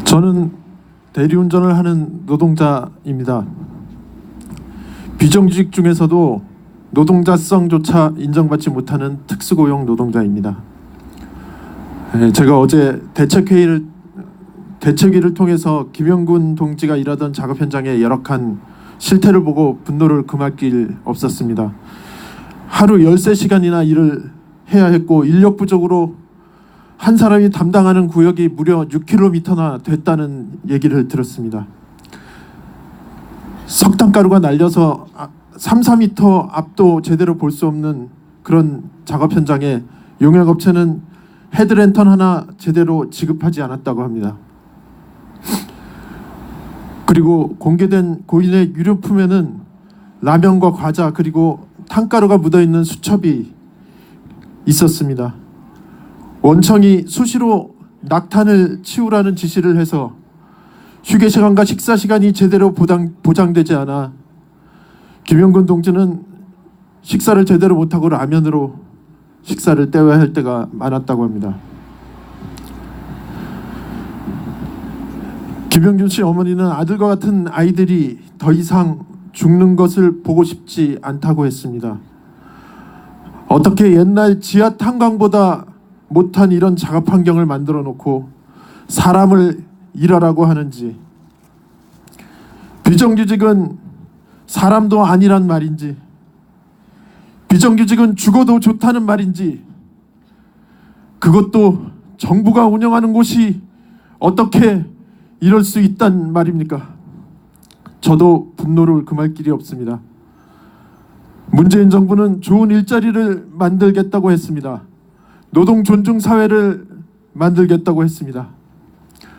저는 대리운전을 하는 노동자입니다. 비정규직 중에서도 노동자성조차 인정받지 못하는 특수고용 노동자입니다. 제가 어제 대책위를 통해서 김영군 동지가 일하던 작업 현장의 열악한 실태를 보고 분노를 금할 길 없었습니다. 하루 13시간이나 일을 해야 했고 인력 부족으로 한 사람이 담당하는 구역이 무려 6km나 됐다는 얘기를 들었습니다. 석탄가루가 날려서 3, 4m 앞도 제대로 볼 수 없는 그런 작업 현장에 용역업체는 헤드랜턴 하나 제대로 지급하지 않았다고 합니다. 그리고 공개된 고인의 유류품에는 라면과 과자 그리고 탕가루가 묻어있는 수첩이 있었습니다. 원청이 수시로 낙탄을 치우라는 지시를 해서 휴게시간과 식사시간이 제대로 보장되지 않아 김영군 동지는 식사를 제대로 못하고 라면으로 식사를 때워야 할 때가 많았다고 합니다. 김영준 씨 어머니는 아들과 같은 아이들이 더 이상 죽는 것을 보고 싶지 않다고 했습니다. 어떻게 옛날 지하 탄광보다 못한 이런 작업 환경을 만들어 놓고 사람을 일하라고 하는지, 비정규직은 사람도 아니란 말인지, 비정규직은 죽어도 좋다는 말인지, 그것도 정부가 운영하는 곳이 어떻게 이럴 수 있단 말입니까? 저도 분노를 금할 길이 없습니다. 문재인 정부는 좋은 일자리를 만들겠다고 했습니다. 노동 존중 사회를 만들겠다고 했습니다.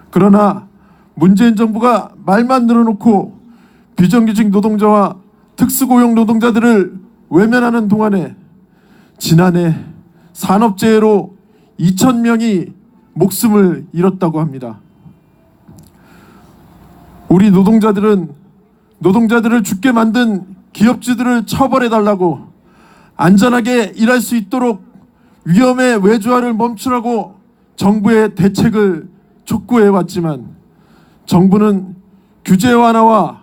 그러나 문재인 정부가 말만 늘어놓고 비정규직 노동자와 특수고용 노동자들을 외면하는 동안에 지난해 산업재해로 2,000명이 목숨을 잃었다고 합니다. 우리 노동자들은 노동자들을 죽게 만든 기업주들을 처벌해달라고, 안전하게 일할 수 있도록 위험의 외주화를 멈추라고 정부의 대책을 촉구해왔지만 정부는 규제 완화와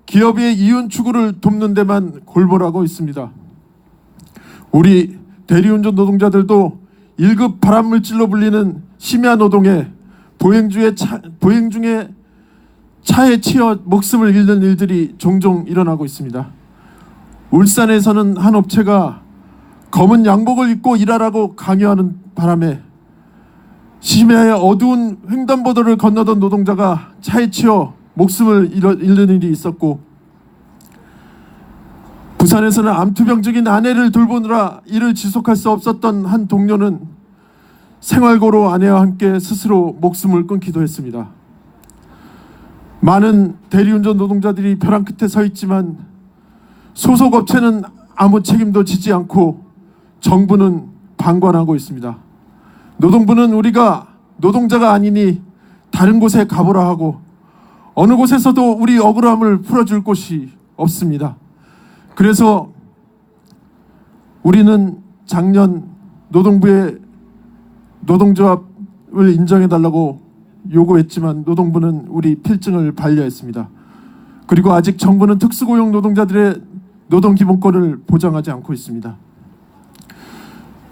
기업의 이윤 추구를 돕는 데만 골몰하고 있습니다. 우리 대리운전 노동자들도 1급 발암물질로 불리는 심야 노동에 보행 중에 차에 치여 목숨을 잃는 일들이 종종 일어나고 있습니다. 울산에서는 한 업체가 검은 양복을 입고 일하라고 강요하는 바람에 심야의 어두운 횡단보도를 건너던 노동자가 차에 치여 목숨을 잃는 일이 있었고, 부산에서는 암투병적인 아내를 돌보느라 일을 지속할 수 없었던 한 동료는 생활고로 아내와 함께 스스로 목숨을 끊기도 했습니다. 많은 대리운전 노동자들이 벼랑 끝에 서 있지만 소속 업체는 아무 책임도 지지 않고 정부는 방관하고 있습니다. 노동부는 우리가 노동자가 아니니 다른 곳에 가보라 하고 어느 곳에서도 우리 억울함을 풀어줄 곳이 없습니다. 그래서 우리는 작년 노동부의 노동조합을 인정해달라고 요구했지만 노동부는 우리 필증을 반려했습니다. 그리고 아직 정부는 특수고용 노동자들의 노동기본권을 보장하지 않고 있습니다.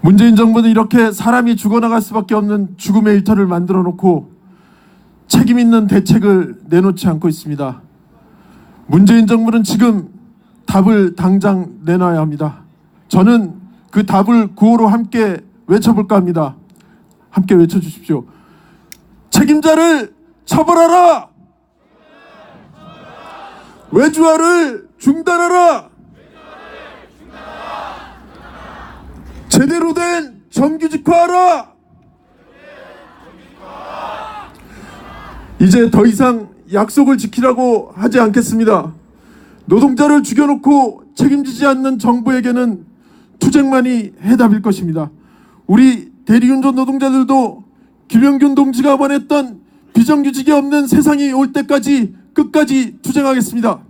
문재인 정부는 이렇게 사람이 죽어나갈 수밖에 없는 죽음의 일터를 만들어 놓고 책임 있는 대책을 내놓지 않고 있습니다. 문재인 정부는 지금 답을 당장 내놔야 합니다. 저는 그 답을 구호로 함께 외쳐볼까 합니다. 함께 외쳐주십시오. 책임자를 처벌하라! 외주화를 중단하라! 제대로 된 정규직화하라! 이제 더 이상 약속을 지키라고 하지 않겠습니다. 노동자를 죽여놓고 책임지지 않는 정부에게는 투쟁만이 해답일 것입니다. 우리 대리운전 노동자들도 김영균 동지가 원했던 비정규직이 없는 세상이 올 때까지 끝까지 투쟁하겠습니다.